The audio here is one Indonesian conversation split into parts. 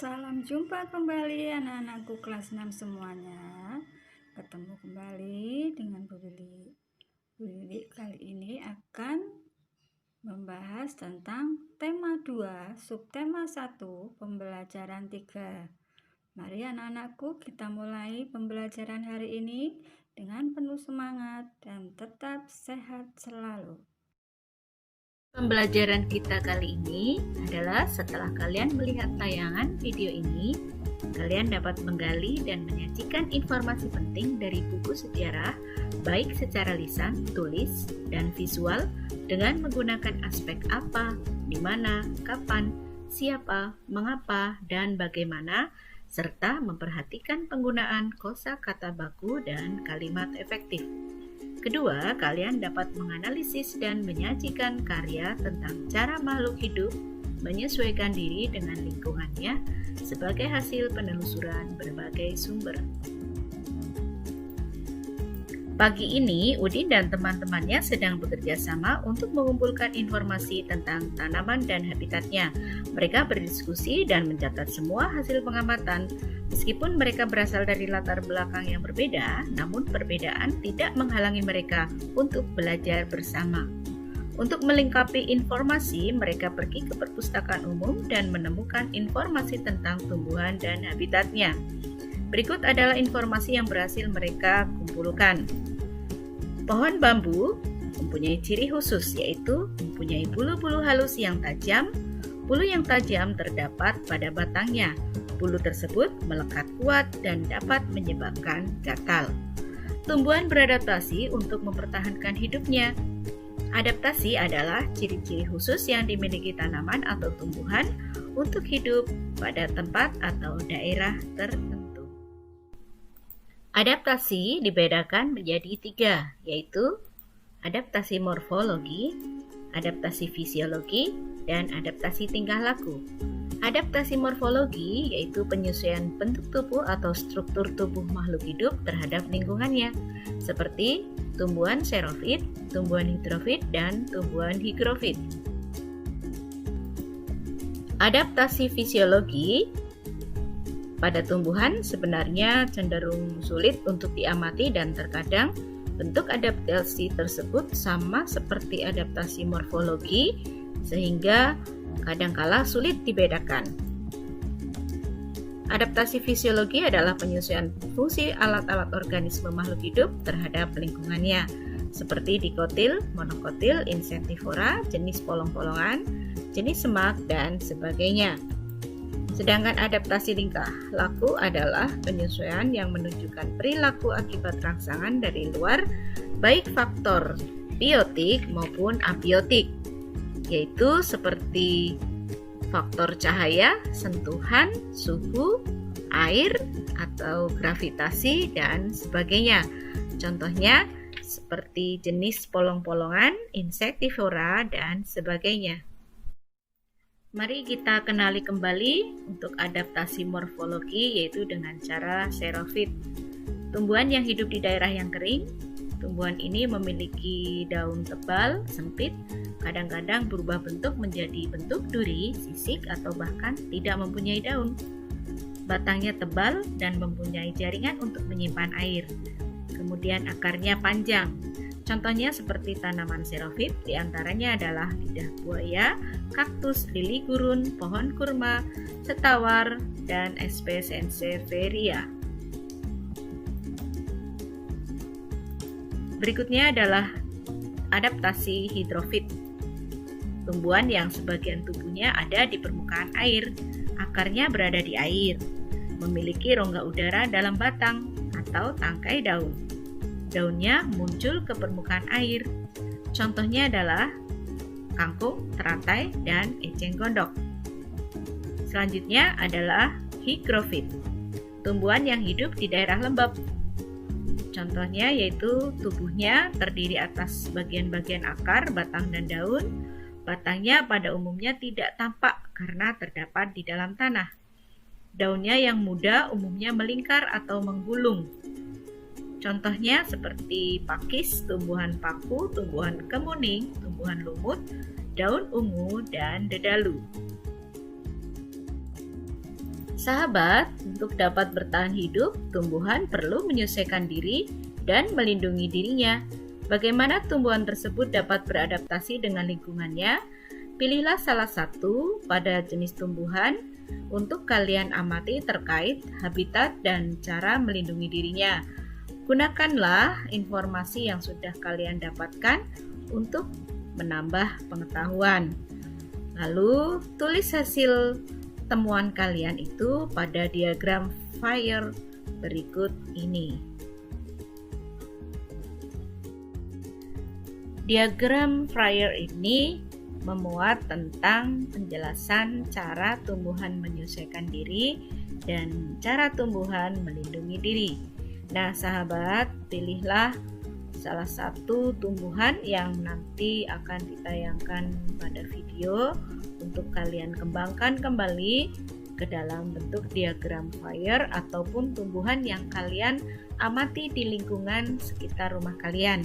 Salam jumpa kembali anak-anakku kelas 6 semuanya. Ketemu kembali dengan Bu Lili. Bu Lili kali ini akan membahas tentang tema 2, subtema 1, pembelajaran 3. Mari anak-anakku kita mulai pembelajaran hari ini dengan penuh semangat dan tetap sehat selalu. Pembelajaran kita kali ini adalah setelah kalian melihat tayangan video ini, kalian dapat menggali dan menyajikan informasi penting dari buku sejarah, baik secara lisan, tulis, dan visual dengan menggunakan aspek apa, di mana, kapan, siapa, mengapa, dan bagaimana, serta memperhatikan penggunaan kosakata baku dan kalimat efektif. Kedua, kalian dapat menganalisis dan menyajikan karya tentang cara makhluk hidup menyesuaikan diri dengan lingkungannya sebagai hasil penelusuran berbagai sumber. Pagi ini, Udin dan teman-temannya sedang bekerja sama untuk mengumpulkan informasi tentang tanaman dan habitatnya. Mereka berdiskusi dan mencatat semua hasil pengamatan. Meskipun mereka berasal dari latar belakang yang berbeda, namun perbedaan tidak menghalangi mereka untuk belajar bersama. Untuk melengkapi informasi, mereka pergi ke perpustakaan umum dan menemukan informasi tentang tumbuhan dan habitatnya. Berikut adalah informasi yang berhasil mereka kumpulkan. Pohon bambu mempunyai ciri khusus, yaitu mempunyai bulu-bulu halus yang tajam. Bulu yang tajam terdapat pada batangnya. Bulu tersebut melekat kuat dan dapat menyebabkan gatal. Tumbuhan beradaptasi untuk mempertahankan hidupnya. Adaptasi adalah ciri-ciri khusus yang dimiliki tanaman atau tumbuhan untuk hidup pada tempat atau daerah tertentu. Adaptasi dibedakan menjadi 3, yaitu adaptasi morfologi, adaptasi fisiologi, dan adaptasi tingkah laku. Adaptasi morfologi yaitu penyesuaian bentuk tubuh atau struktur tubuh makhluk hidup terhadap lingkungannya, seperti tumbuhan xerofit, tumbuhan hidrofit, dan tumbuhan higrofit. Adaptasi fisiologi pada tumbuhan sebenarnya cenderung sulit untuk diamati dan terkadang bentuk adaptasi tersebut sama seperti adaptasi morfologi sehingga kadangkala sulit dibedakan. Adaptasi fisiologi adalah penyesuaian fungsi alat-alat organisme makhluk hidup terhadap lingkungannya, seperti dikotil, monokotil, insektivora, jenis polong-polongan, jenis semak, dan sebagainya. Sedangkan adaptasi tingkah laku adalah penyesuaian yang menunjukkan perilaku akibat rangsangan dari luar, baik faktor biotik maupun abiotik, yaitu seperti faktor cahaya, sentuhan, suhu, air, atau gravitasi, dan sebagainya. Contohnya seperti jenis polong-polongan, insektivora, dan sebagainya. Mari kita kenali kembali untuk adaptasi morfologi, yaitu dengan cara xerofit. Tumbuhan yang hidup di daerah yang kering. Tumbuhan ini memiliki daun tebal, sempit, kadang-kadang berubah bentuk menjadi bentuk duri, sisik, atau bahkan tidak mempunyai daun. Batangnya tebal dan mempunyai jaringan untuk menyimpan air. Kemudian akarnya panjang. Contohnya seperti tanaman xerofit, diantaranya adalah lidah buaya, kaktus, lili gurun, pohon kurma, setawar, dan sp sansevieria. Berikutnya adalah adaptasi hidrofit. Tumbuhan yang sebagian tubuhnya ada di permukaan air, akarnya berada di air, memiliki rongga udara dalam batang atau tangkai daun. Daunnya muncul ke permukaan air. Contohnya adalah kangkung, teratai, dan eceng gondok. Selanjutnya adalah higrofit, tumbuhan yang hidup di daerah lembab. Contohnya yaitu tubuhnya terdiri atas bagian-bagian akar, batang, dan daun. Batangnya pada umumnya tidak tampak karena terdapat di dalam tanah. Daunnya yang muda umumnya melingkar atau menggulung. Contohnya seperti pakis, tumbuhan paku, tumbuhan kemuning, tumbuhan lumut, daun ungu, dan dedalu. Sahabat, untuk dapat bertahan hidup, tumbuhan perlu menyesuaikan diri dan melindungi dirinya. Bagaimana tumbuhan tersebut dapat beradaptasi dengan lingkungannya? Pilihlah salah satu pada jenis tumbuhan untuk kalian amati terkait habitat dan cara melindungi dirinya. Gunakanlah informasi yang sudah kalian dapatkan untuk menambah pengetahuan. Lalu, tulis hasil temuan kalian itu pada diagram Fire berikut ini. Diagram Fire ini memuat tentang penjelasan cara tumbuhan menyesuaikan diri dan cara tumbuhan melindungi diri. Nah, sahabat, pilihlah salah satu tumbuhan yang nanti akan ditayangkan pada video untuk kalian kembangkan kembali ke dalam bentuk diagram Fire ataupun tumbuhan yang kalian amati di lingkungan sekitar rumah kalian.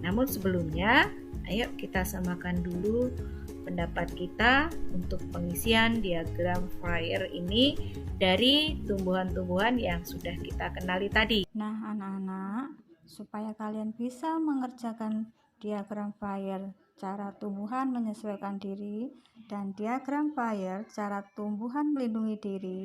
Namun sebelumnya, ayo kita samakan dulu pendapat kita untuk pengisian diagram Fire ini dari tumbuhan-tumbuhan yang sudah kita kenali tadi. Nah, anak-anak, supaya kalian bisa mengerjakan diagram Fire cara tumbuhan menyesuaikan diri dan diagram Fire cara tumbuhan melindungi diri,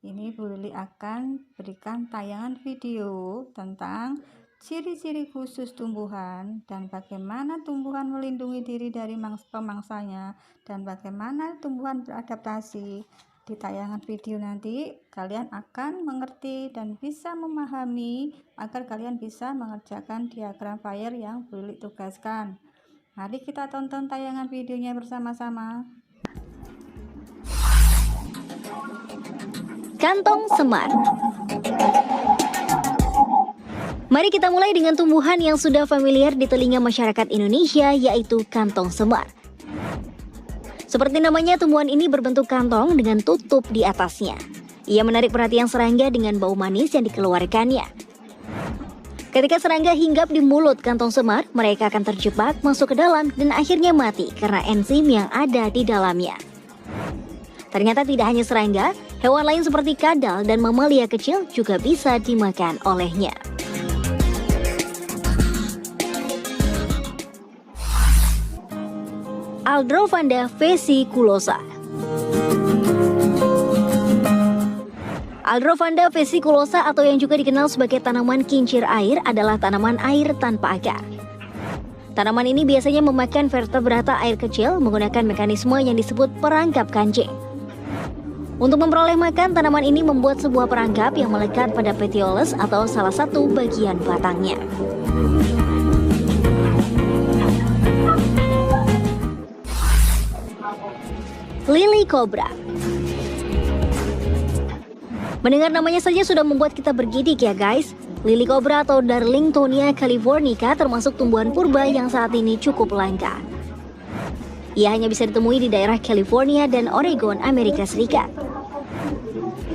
ini Bu Lili akan berikan tayangan video tentang ciri-ciri khusus tumbuhan dan bagaimana tumbuhan melindungi diri dari pemangsanya dan bagaimana tumbuhan beradaptasi. Di tayangan video nanti kalian akan mengerti dan bisa memahami agar kalian bisa mengerjakan diagram Fire yang Bu Lili tugaskan. Mari kita tonton tayangan videonya bersama-sama. Kantong semar. Mari kita mulai dengan tumbuhan yang sudah familiar di telinga masyarakat Indonesia, yaitu kantong semar. Seperti namanya, tumbuhan ini berbentuk kantong dengan tutup di atasnya. Ia menarik perhatian serangga dengan bau manis yang dikeluarkannya. Ketika serangga hinggap di mulut kantong semar, mereka akan terjebak masuk ke dalam dan akhirnya mati karena enzim yang ada di dalamnya. Ternyata tidak hanya serangga, hewan lain seperti kadal dan mamalia kecil juga bisa dimakan olehnya. Aldrovanda vesiculosa. Aldrovanda vesiculosa atau yang juga dikenal sebagai tanaman kincir air adalah tanaman air tanpa akar. Tanaman ini biasanya memakan vertebrata air kecil menggunakan mekanisme yang disebut perangkap kancing. Untuk memperoleh makan, tanaman ini membuat sebuah perangkap yang melekat pada petioles atau salah satu bagian batangnya. Lili kobra. Mendengar namanya saja sudah membuat kita bergidik ya guys. Lili kobra atau Darlingtonia californica termasuk tumbuhan purba yang saat ini cukup langka. Ia hanya bisa ditemui di daerah California dan Oregon, Amerika Serikat.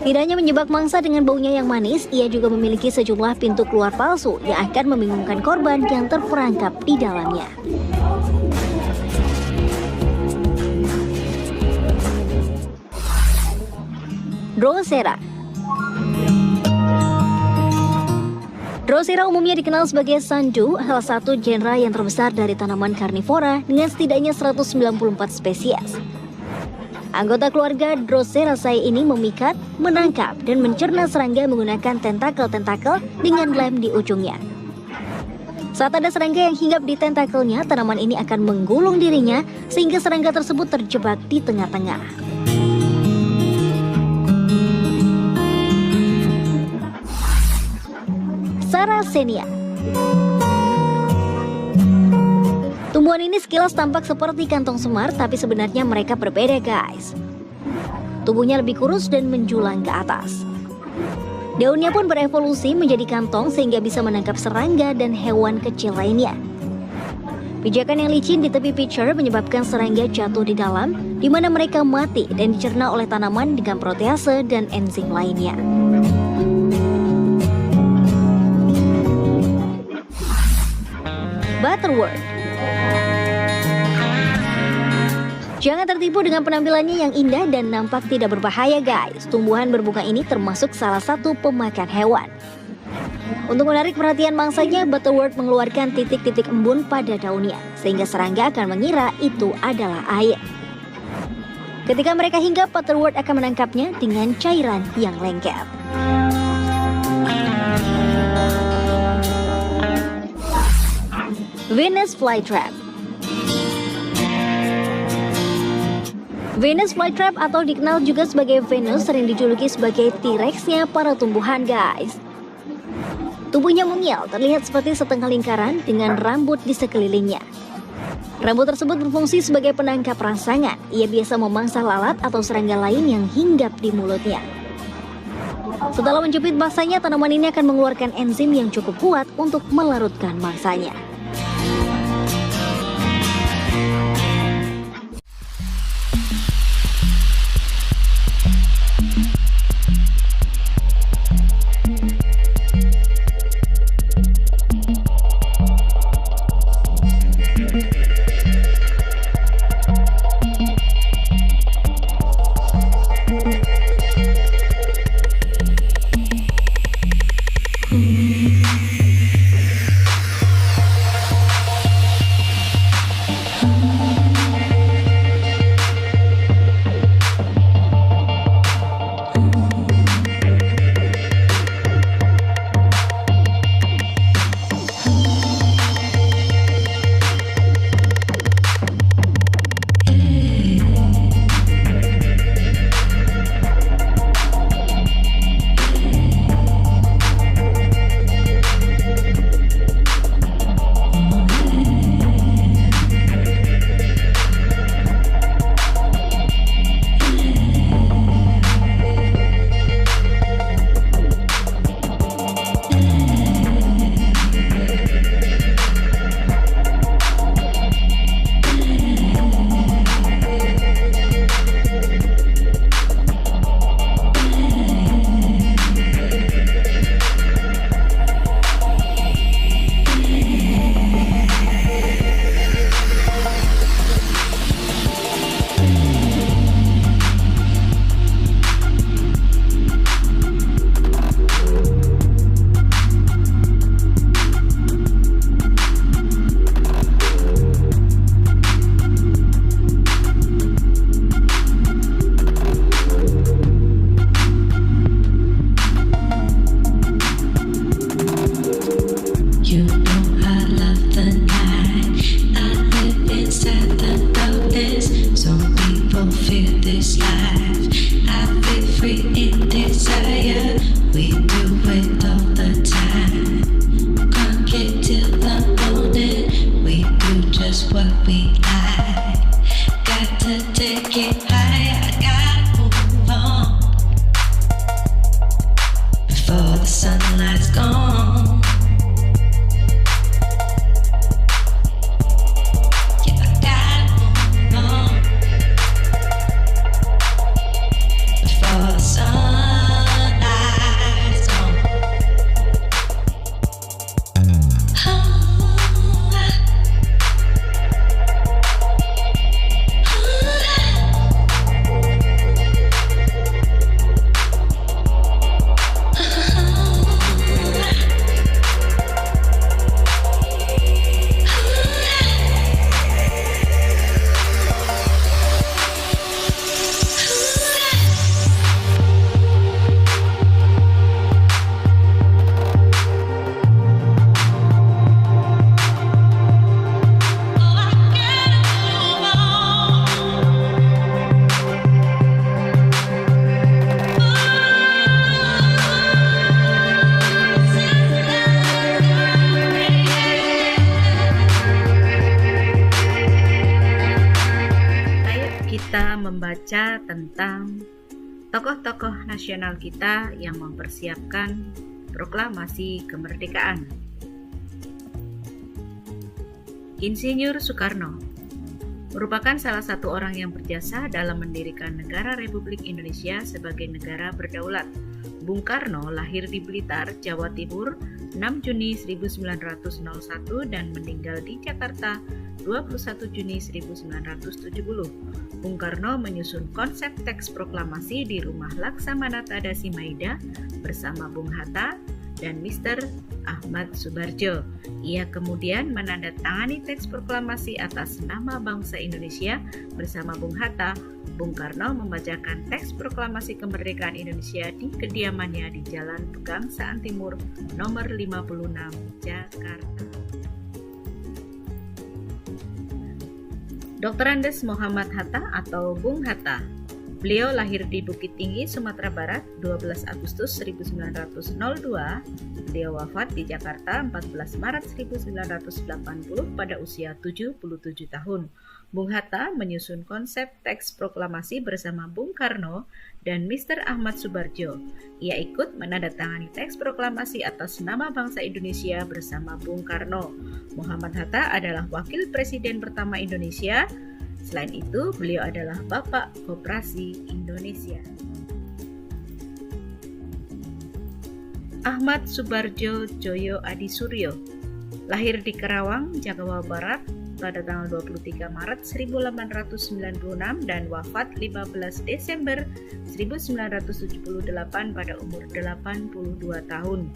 Tidak hanya menjebak mangsa dengan baunya yang manis, ia juga memiliki sejumlah pintu keluar palsu yang akan membingungkan korban yang terperangkap di dalamnya. Drosera. Drosera umumnya dikenal sebagai sandu, salah satu genre yang terbesar dari tanaman karnivora dengan setidaknya 194 spesies. Anggota keluarga Droseraceae ini memikat, menangkap, dan mencerna serangga menggunakan tentakel-tentakel dengan lem di ujungnya. Saat ada serangga yang hinggap di tentakelnya, tanaman ini akan menggulung dirinya sehingga serangga tersebut terjebak di tengah-tengah. Sarracenia. Tumbuhan ini sekilas tampak seperti kantong semar, tapi sebenarnya mereka berbeda guys. Tubuhnya lebih kurus dan menjulang ke atas. Daunnya pun berevolusi menjadi kantong sehingga bisa menangkap serangga dan hewan kecil lainnya. Pijakan yang licin di tepi pitcher menyebabkan serangga jatuh di dalam, di mana mereka mati dan dicerna oleh tanaman dengan protease dan enzim lainnya. Butterwort. Jangan tertipu dengan penampilannya yang indah dan nampak tidak berbahaya guys. Tumbuhan berbunga ini termasuk salah satu pemakan hewan. Untuk menarik perhatian mangsanya, butterwort mengeluarkan titik-titik embun pada daunnya, sehingga serangga akan mengira itu adalah air. Ketika mereka hinggap, butterwort akan menangkapnya dengan cairan yang lengket. Venus flytrap. Venus flytrap atau dikenal juga sebagai Venus sering dijuluki sebagai T-Rex-nya para tumbuhan guys. Tubuhnya mungil, terlihat seperti setengah lingkaran dengan rambut di sekelilingnya. Rambut tersebut berfungsi sebagai penangkap rangsangan. Ia biasa memangsa lalat atau serangga lain yang hinggap di mulutnya. Setelah menjepit mangsanya, tanaman ini akan mengeluarkan enzim yang cukup kuat untuk melarutkan mangsanya. Membaca tentang tokoh-tokoh nasional kita yang mempersiapkan proklamasi kemerdekaan. Insinyur Soekarno merupakan salah satu orang yang berjasa dalam mendirikan negara Republik Indonesia sebagai negara berdaulat. Bung Karno lahir di Blitar, Jawa Timur 6 Juni 1901 dan meninggal di Jakarta 21 Juni 1970. Bung Karno menyusun konsep teks proklamasi di rumah Laksamana Tadasi Maida bersama Bung Hatta dan Mr. Ahmad Subarjo. Ia kemudian menandatangani teks proklamasi atas nama bangsa Indonesia bersama Bung Hatta. Bung Karno membacakan teks proklamasi kemerdekaan Indonesia di kediamannya di Jalan Pegangsaan Timur nomor 56, Jakarta. Dr. Andes Muhammad Hatta atau Bung Hatta. Beliau lahir di Bukit Tinggi, Sumatera Barat, 12 Agustus 1902. Beliau wafat di Jakarta 14 Maret 1980 pada usia 77 tahun. Bung Hatta menyusun konsep teks proklamasi bersama Bung Karno dan Mr. Ahmad Subarjo. Ia ikut menandatangani teks proklamasi atas nama bangsa Indonesia bersama Bung Karno. Muhammad Hatta adalah wakil presiden pertama Indonesia. Selain itu, beliau adalah Bapak Koperasi Indonesia. Ahmad Subarjo Joyo Adi Suryo lahir di Karawang, Jawa Barat pada tanggal 23 Maret 1896 dan wafat 15 Desember 1978 pada umur 82 tahun.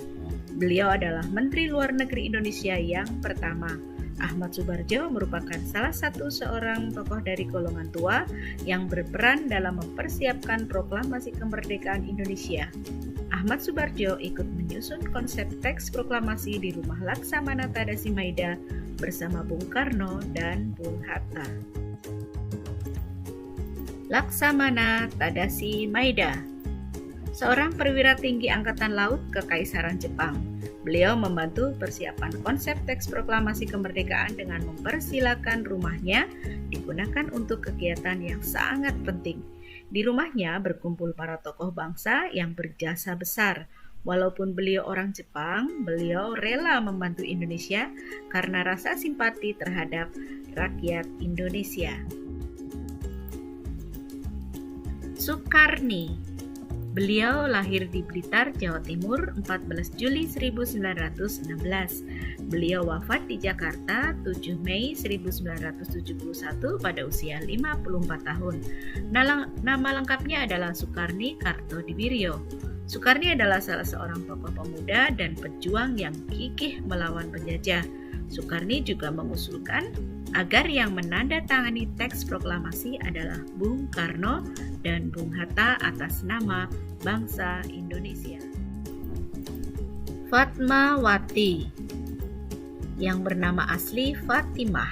Beliau adalah Menteri Luar Negeri Indonesia yang pertama. Ahmad Subarjo merupakan salah satu seorang tokoh dari golongan tua yang berperan dalam mempersiapkan proklamasi kemerdekaan Indonesia. Ahmad Subarjo ikut menyusun konsep teks proklamasi di rumah Laksamana Tadasi Maida bersama Bung Karno dan Bung Hatta. Laksamana Tadasi Maida, seorang perwira tinggi Angkatan Laut Kekaisaran Jepang. Beliau membantu persiapan konsep teks proklamasi kemerdekaan dengan mempersilakan rumahnya digunakan untuk kegiatan yang sangat penting. Di rumahnya berkumpul para tokoh bangsa yang berjasa besar. Walaupun beliau orang Jepang, beliau rela membantu Indonesia karena rasa simpati terhadap rakyat Indonesia. Sukarni. Beliau lahir di Blitar, Jawa Timur 14 Juli 1916. Beliau wafat di Jakarta 7 Mei 1971 pada usia 54 tahun. Nama lengkapnya adalah Sukarni Kartodiwiryo. Sukarni adalah salah seorang tokoh pemuda dan pejuang yang gigih melawan penjajah. Sukarni juga mengusulkan agar yang menandatangani teks proklamasi adalah Bung Karno dan Bung Hatta atas nama bangsa Indonesia. Fatmawati, yang bernama asli Fatimah,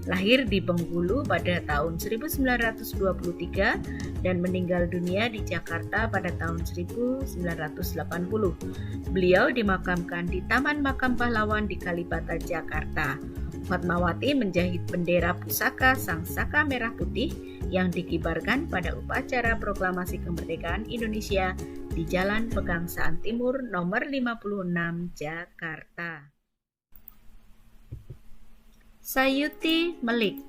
lahir di Bengkulu pada tahun 1923 dan meninggal dunia di Jakarta pada tahun 1980. Beliau dimakamkan di Taman Makam Pahlawan di Kalibata, Jakarta. Fatmawati menjahit bendera pusaka Sang Saka Merah Putih yang dikibarkan pada upacara proklamasi kemerdekaan Indonesia di Jalan Pegangsaan Timur nomor 56, Jakarta. Sayuti Melik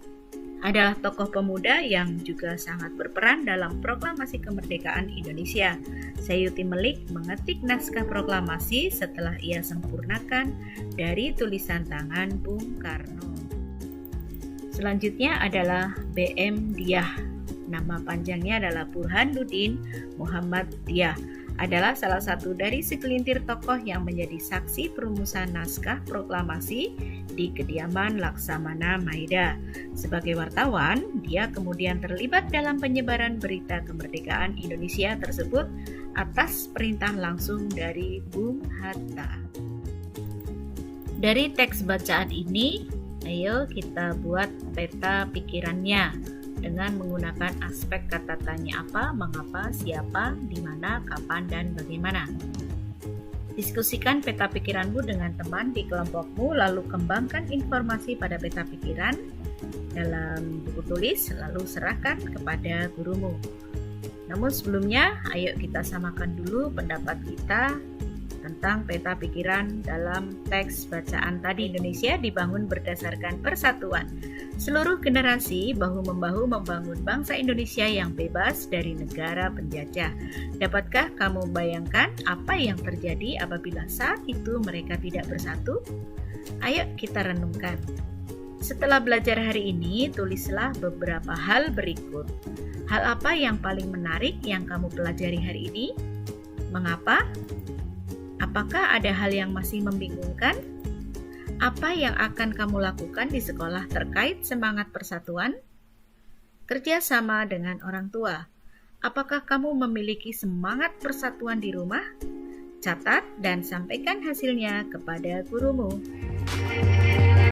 adalah tokoh pemuda yang juga sangat berperan dalam proklamasi kemerdekaan Indonesia. Sayuti Melik mengetik naskah proklamasi setelah ia sempurnakan dari tulisan tangan Bung Karno. Selanjutnya adalah BM Diah. Nama panjangnya adalah Burhanuddin Muhammad Diah. Adalah salah satu dari segelintir tokoh yang menjadi saksi perumusan naskah proklamasi di kediaman Laksamana Maida. Sebagai wartawan, dia kemudian terlibat dalam penyebaran berita kemerdekaan Indonesia tersebut atas perintah langsung dari Bung Hatta. Dari teks bacaan ini, ayo kita buat peta pikirannya dengan menggunakan aspek kata tanya apa, mengapa, siapa, di mana, kapan, dan bagaimana. Diskusikan peta pikiranmu dengan teman di kelompokmu, lalu kembangkan informasi pada peta pikiran dalam buku tulis, lalu serahkan kepada gurumu. Namun sebelumnya, ayo kita samakan dulu pendapat kita tentang peta pikiran dalam teks bacaan tadi. Indonesia dibangun berdasarkan persatuan. Seluruh generasi bahu-membahu membangun bangsa Indonesia yang bebas dari negara penjajah. Dapatkah kamu bayangkan apa yang terjadi apabila saat itu mereka tidak bersatu? Ayo kita renungkan. Setelah belajar hari ini, tulislah beberapa hal berikut. Hal apa yang paling menarik yang kamu pelajari hari ini? Mengapa? Apakah ada hal yang masih membingungkan? Apa yang akan kamu lakukan di sekolah terkait semangat persatuan? Kerja sama dengan orang tua. Apakah kamu memiliki semangat persatuan di rumah? Catat dan sampaikan hasilnya kepada gurumu.